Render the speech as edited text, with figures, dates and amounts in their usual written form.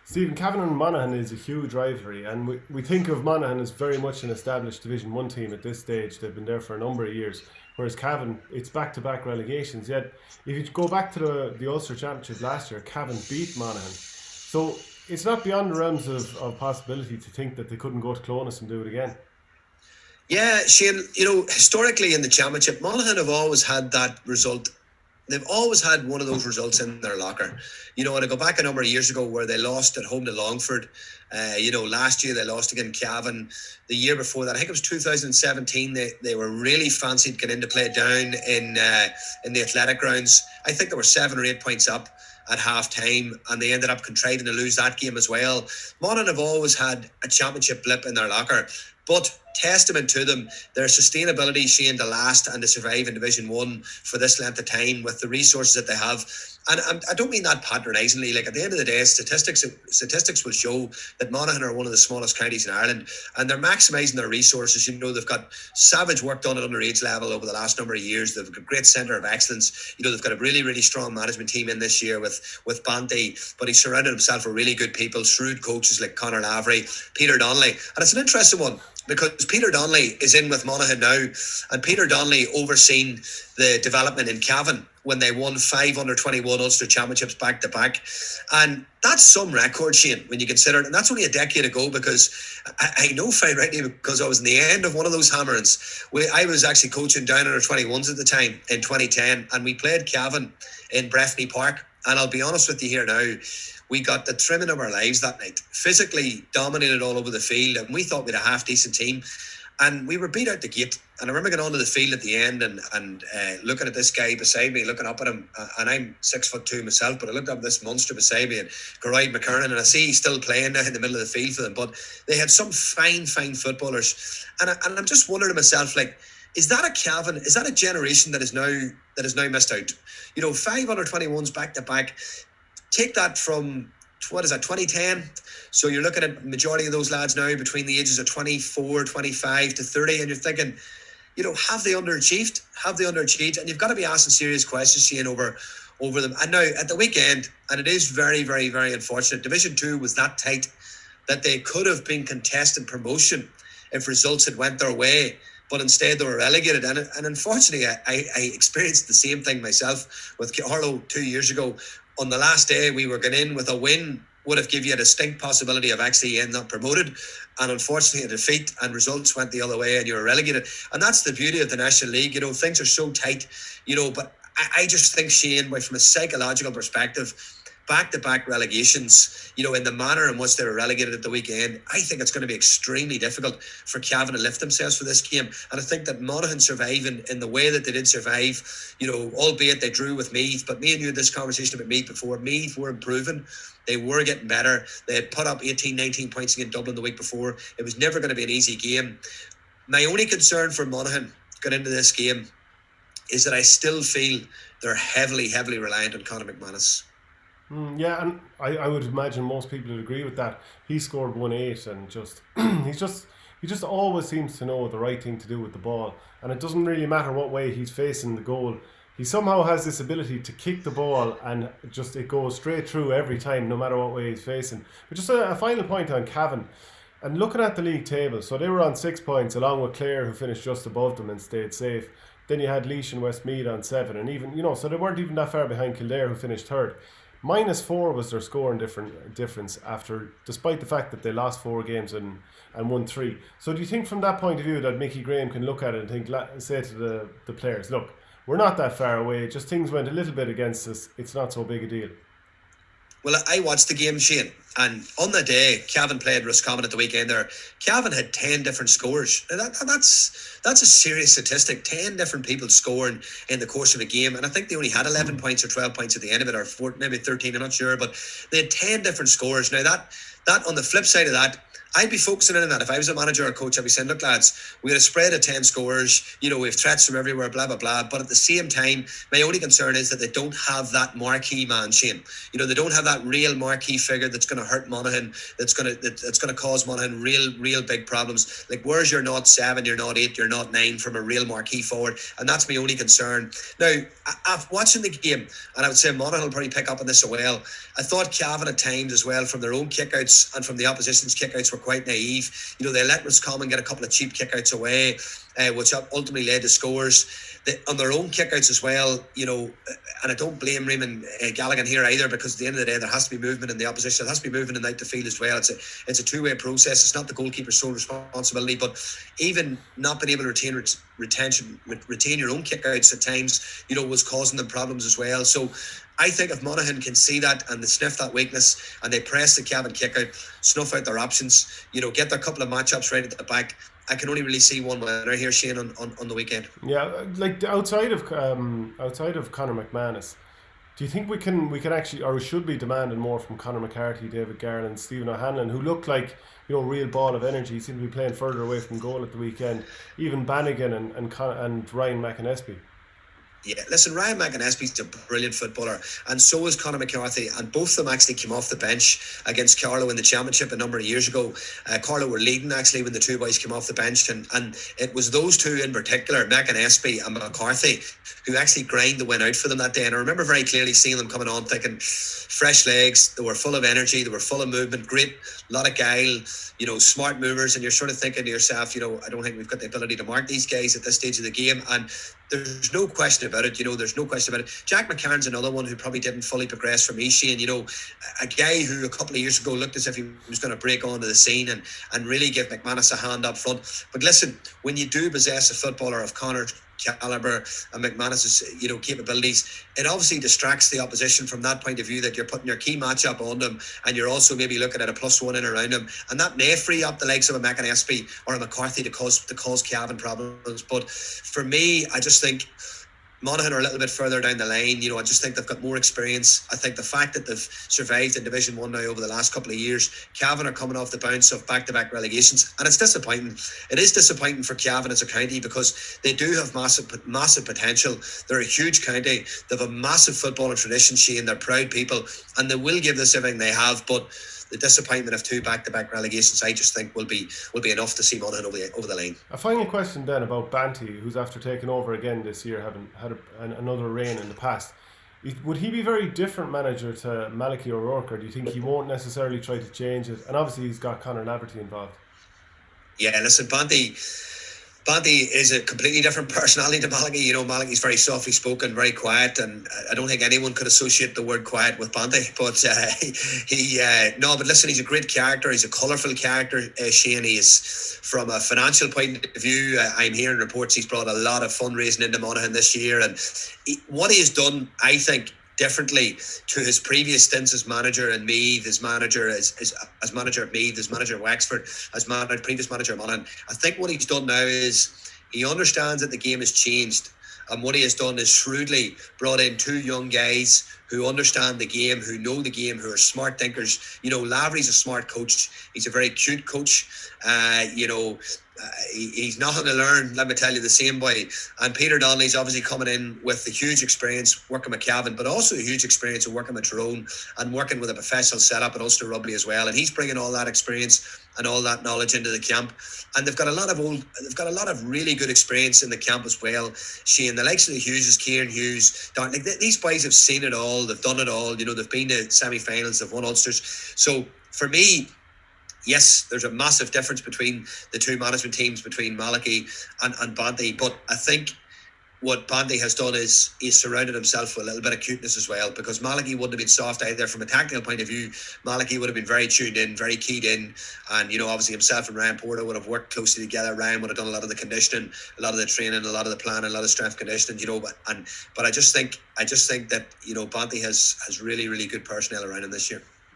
Stephen, Cavan and Monaghan is a huge rivalry, and we think of Monaghan as very much an established Division 1 team at this stage. They've been there for a number of years, whereas Cavan, it's back to back relegations. Yet, if you go back to the Ulster Championship last year, Cavan beat Monaghan. So it's not beyond the realms of possibility to think that they couldn't go to Clonus and do it again. Yeah, Shane, historically in the championship, Monaghan have always had that result. They've always had one of those results in their locker. And I go back a number of years ago where they lost at home to Longford. Last year they lost against Cavan. The year before that, I think it was 2017, they were really fancied getting into play down in the athletic grounds. I think they were 7 or 8 points up at half time, and they ended up contriving to lose that game as well. Monaghan have always had a championship blip in their locker, but testament to them, their sustainability, Shane, to last and to survive in Division 1 for this length of time with the resources that they have. And I don't mean that patronisingly. Like, at the end of the day, statistics will show that Monaghan are one of the smallest counties in Ireland, and they're maximising their resources. They've got savage work done at underage level over the last number of years. They've got a great centre of excellence. They've got a really, really strong management team in this year with Banty, but he's surrounded himself with really good people, shrewd coaches like Conor Lavery, Peter Donnelly. And it's an interesting one, because Peter Donnelly is in with Monaghan now, and Peter Donnelly overseen the development in Cavan when they won 5 under-21 Ulster Championships back-to-back. And that's some record, Shane, when you consider it. And that's only a decade ago, because I know fine rightly, because I was in the end of one of those hammerings. I was actually coaching down under-21s at the time in 2010, and we played Cavan in Breffni Park. And I'll be honest with you here now, we got the trimming of our lives that night. Physically dominated all over the field, and we thought we had a half-decent team. And we were beat out the gate. And I remember going onto the field at the end and looking at this guy beside me, looking up at him. And I'm 6'2" myself, but I looked up at this monster beside me, and McEnaney, and I see he's still playing now in the middle of the field for them. But they had some fine footballers. And I'm just wondering to myself, like, is that a Cavan? Is that a generation that is now missed out? 5 under-21s back-to-back. Take that from, what is that, 2010? So you're looking at majority of those lads now between the ages of 24, 25 to 30, and you're thinking, have they underachieved? And you've got to be asking serious questions, Shane, over them. And now at the weekend, and it is very, very, very unfortunate, Division 2 was that tight that they could have been contesting promotion if results had went their way, but instead they were relegated. And unfortunately, I experienced the same thing myself with Carlow 2 years ago. On the last day, we were going in with a win, would have given you a distinct possibility of actually ending up promoted. And unfortunately, a defeat and results went the other way and you were relegated. And that's the beauty of the National League. Things are so tight, but I just think, Shane, from a psychological perspective, back-to-back relegations, in the manner in which they were relegated at the weekend, I think it's going to be extremely difficult for Cavan to lift themselves for this game. And I think that Monaghan surviving in the way that they did survive, albeit they drew with Meath, but me and you had this conversation about Meath before. Meath were improving. They were getting better. They had put up 18, 19 points against Dublin the week before. It was never going to be an easy game. My only concern for Monaghan going into this game is that I still feel they're heavily, heavily reliant on Conor McManus. Yeah, and I would imagine most people would agree with that. He scored 1-8 and just he just always seems to know the right thing to do with the ball, and it doesn't really matter what way he's facing the goal. He somehow has this ability to kick the ball and just it goes straight through every time, no matter what way he's facing. But just a final point on Cavan. And looking at the league table, so they were on 6 points along with Clare, who finished just above them and stayed safe. Then you had Laois and Westmeath on 7, and even so they weren't even that far behind Kildare, who finished third. -4 was their scoring difference after, despite the fact that they lost 4 games and won 3. So do you think from that point of view that Mickey Graham can look at it and say to the players, look, we're not that far away, just things went a little bit against us, it's not so big a deal? Well, I watched the game, Shane, and on the day Cavan played Roscommon at the weekend there, Cavan had 10 different scores. That's a serious statistic. 10 different people scoring in the course of a game, and I think they only had 11 points or 12 points at the end of it, or maybe 13, I'm not sure, but they had 10 different scores. Now that on the flip side of that, I'd be focusing in on that. If I was a manager or a coach, I'd be saying, look, lads, we had a spread of 10 scores, we have threats from everywhere, blah, blah, blah. But at the same time, my only concern is that they don't have that marquee man, Shane. They don't have that real marquee figure that's going to hurt Monaghan, that's going to cause Monaghan real big problems. Like, where's your not 7, your not 8, your not 9 from a real marquee forward? And that's my only concern. Now, I've watching the game, and I would say Monaghan will probably pick up on this as well. I thought Cavan at times as well, from their own kickouts and from the opposition's kickouts, were quite naive. They let Roscommon get a couple of cheap kickouts away, which ultimately led to scores. On their own kickouts as well, and I don't blame Raymond Gallagher here either, because at the end of the day, there has to be movement in the opposition. There has to be movement in the field as well. It's a two-way process. It's not the goalkeeper's sole responsibility, but even not being able to retain your own kickouts at times, was causing them problems as well. So I think if Monaghan can see that and they sniff that weakness and they press the Cavan kick out, snuff out their options, get their couple of matchups right at the back, I can only really see one winner here, Shane, on the weekend. Yeah, like outside of Conor McManus, do you think we can actually, or should be demanding more from Conor McCarthy, David Garland, Stephen O'Hanlon, who look like real ball of energy, seem to be playing further away from goal at the weekend? Even Bannigan and Ryan McEnaney. Yeah, listen, Ryan McEnaney's a brilliant footballer, and so is Conor McCarthy, and both of them actually came off the bench against Carlow in the championship a number of years ago. Carlow were leading actually when the two boys came off the bench, and it was those two in particular, McEnaney and McCarthy, who actually grind the win out for them that day. And I remember very clearly seeing them coming on, thinking fresh legs, they were full of energy, they were full of movement, great, a lot of guile, smart movers, and you're sort of thinking to yourself, I don't think we've got the ability to mark these guys at this stage of the game. And there's no question about it. There's no question about it. Jack McCarron's another one who probably didn't fully progress from Ishii, and a guy who a couple of years ago looked as if he was going to break onto the scene and really give McManus a hand up front. But listen, when you do possess a footballer of Conor's caliber and McManus's capabilities, it obviously distracts the opposition from that point of view, that you're putting your key matchup on them, and you're also maybe looking at a +1 in around them, and that may free up the likes of a McEnaney or a McCarthy to cause Cavan problems. But for me, I just think Monaghan are a little bit further down the line. I just think they've got more experience. I think the fact that they've survived in Division 1 now over the last couple of years, Cavan are coming off the bounce of back-to-back relegations, and it's disappointing. It is disappointing for Cavan as a county, because they do have massive potential. They're a huge county. They have a massive footballing tradition, Shane. They're proud people, and they will give this everything they have, but the disappointment of 2 back-to-back relegations, I just think will be enough to see Monaghan over the line. A final question then about Banty, who's after taking over again this year, having had another reign in the past. Would he be a very different manager to Malachy O'Rourke, or do you think he won't necessarily try to change it? And obviously he's got Conor Laverty involved. Yeah, listen, Banty is a completely different personality to Malachy. Malachy's very softly spoken, very quiet, and I don't think anyone could associate the word quiet with Banty. But but listen, he's a great character. He's a colourful character. Shane, he is, from a financial point of view, I'm hearing reports he's brought a lot of fundraising into Monaghan this year, and what he has done, I think, differently to his previous stints as manager in Meath, as manager as manager at Meath, as manager at Wexford, as previous manager at Monaghan. I think what he's done now is he understands that the game has changed, and what he has done is shrewdly brought in 2 young guys who understand the game, who know the game, who are smart thinkers. Lavery's a smart coach. He's a very cute coach. He's nothing to learn, let me tell you, the same way. And Peter Donnelly's obviously coming in with the huge experience working with Cavan, but also a huge experience of working with Tyrone and working with a professional setup at Ulster Rugby as well. And he's bringing all that experience and all that knowledge into the camp. And they've got a lot of really good experience in the camp as well. Shane, the likes of the Hugheses, Kieran Hughes, these boys have seen it all. They've done it all. They've been to semi-finals. They've won Ulsters. So for me, yes, there's a massive difference between the two management teams, between Malachy and Banty. But I think what Banty has done is he's surrounded himself with a little bit of cuteness as well, because Malachy wouldn't have been soft either. From a tactical point of view, Malachy would have been very tuned in, very keyed in, and obviously himself and Ryan Porter would have worked closely together. Ryan would have done a lot of the conditioning, a lot of the training, a lot of the planning, a lot of strength conditioning, but I just think that Banty has really, really good personnel around him this year.